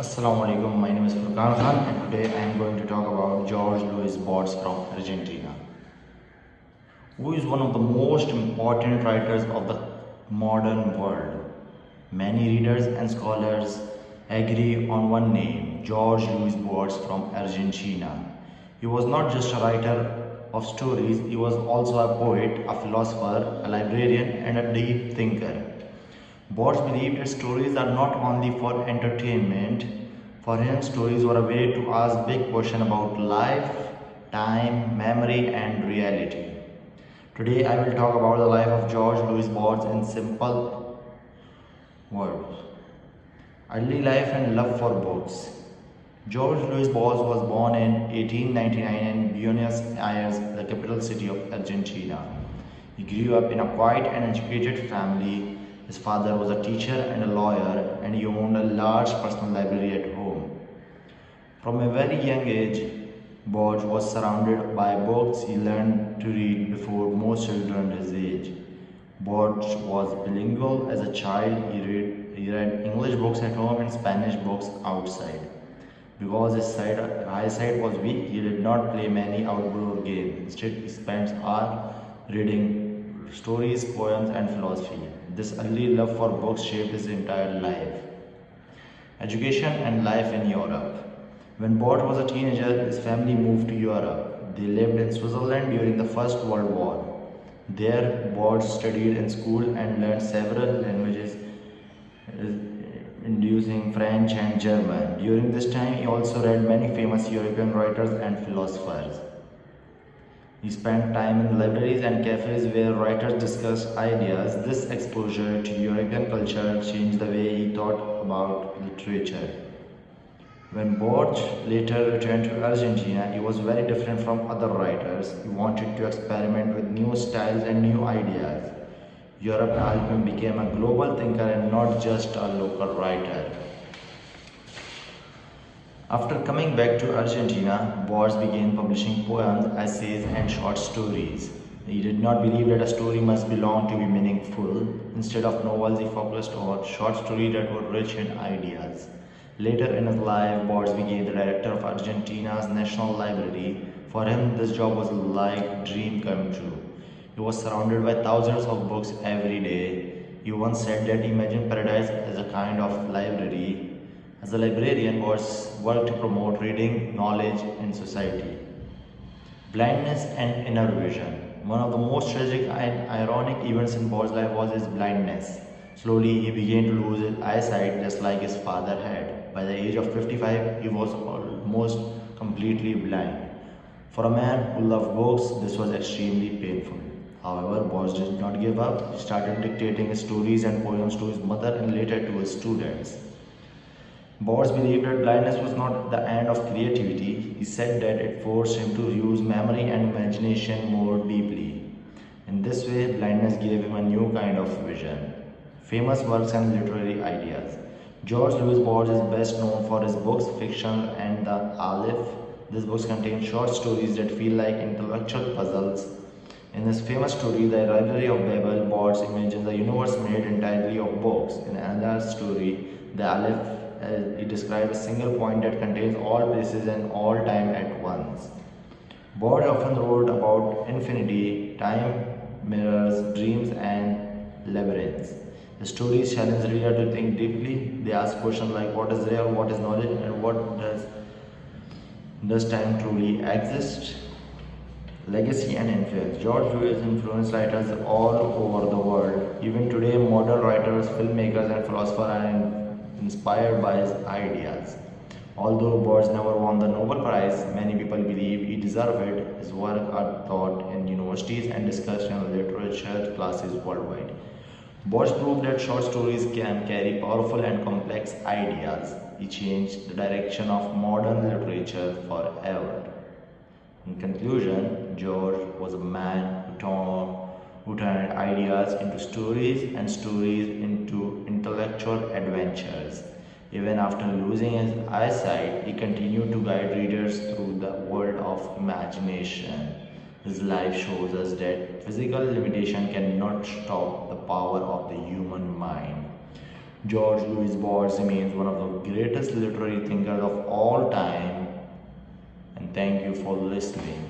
Assalamu alaikum, my name is Furqan and today I am going to talk about Jorge Luis Borges from Argentina, who is one of the most important writers of the modern world. Many readers and scholars agree on one name, Jorge Luis Borges from Argentina. He was not just a writer of stories, he was also a poet, a philosopher, a librarian, and a deep thinker. Borges believed that stories are not only for entertainment. For him, stories were a way to ask big questions about life, time, memory, and reality. Today, I will talk about the life of Jorge Luis Borges in simple words. Early life and love for books. Jorge Luis Borges was born in 1899 in Buenos Aires, the capital city of Argentina. He grew up in a quiet and educated family. His father was a teacher and a lawyer, and he owned a large personal library at home. From a very young age, Borges was surrounded by books. He learned to read before most children his age. Borges was bilingual as a child. He read English books at home and Spanish books outside. Because his eyesight was weak, he did not play many outdoor games. Instead, he spent hours reading stories, poems, and philosophy. This early love for books shaped his entire life. Education and life in Europe. When Borges was a teenager, his family moved to Europe. They lived in Switzerland during the First World War. There, Borges studied in school and learned several languages, including French and German. During this time, he also read many famous European writers and philosophers. He spent time in libraries and cafes where writers discussed ideas. This exposure to European culture changed the way he thought about literature. When Borges later returned to Argentina, he was very different from other writers. He wanted to experiment with new styles and new ideas. Europe helped him become a global thinker and not just a local writer. After coming back to Argentina, Borges began publishing poems, essays, and short stories. He did not believe that a story must belong to be meaningful. Instead of novels, he focused on short stories that were rich in ideas. Later in his life, Borges became the director of Argentina's National Library. For him, this job was like a dream come true. He was surrounded by thousands of books every day. He once said that he imagined paradise as a kind of library. As a librarian, Borges worked to promote reading, knowledge in society. Blindness and inner vision. One of the most tragic and ironic events in Borges' life was his blindness. Slowly, he began to lose his eyesight just like his father had. By the age of 55, he was almost completely blind. For a man who loved books, this was extremely painful. However, Borges did not give up. He started dictating his stories and poems to his mother and later to his students. Borges believed that blindness was not the end of creativity. He said that it forced him to use memory and imagination more deeply. In this way, blindness gave him a new kind of vision. Famous works and literary ideas. Jorge Luis Borges is best known for his books, Fiction and the Aleph. These books contain short stories that feel like intellectual puzzles. In his famous story, The Library of Babel, Borges imagines a universe made entirely of books. In another story, The Aleph, he describes a single point that contains all places and all time at once. Borges often wrote about infinity, time, mirrors, dreams, and labyrinths. The stories challenge reader to think deeply. They ask questions like what is real, what is knowledge, and what does time truly exist? Legacy and influence. Jorge Luis influenced writers all over the world. Even today, modern writers, filmmakers, and philosophers are inspired by his ideas. Although Borges never won the Nobel Prize, many people believe he deserved it. His work are taught in universities and discussed in literature classes worldwide. Borges proved that short stories can carry powerful and complex ideas. He changed the direction of modern literature forever. In conclusion, George was a man who turned ideas into stories and stories into intellectual adventures. Even after losing his eyesight, he continued to guide readers through the world of imagination. His life shows us that physical limitation cannot stop the power of the human mind. George Louis Borges remains one of the greatest literary thinkers of all time. And thank you for listening.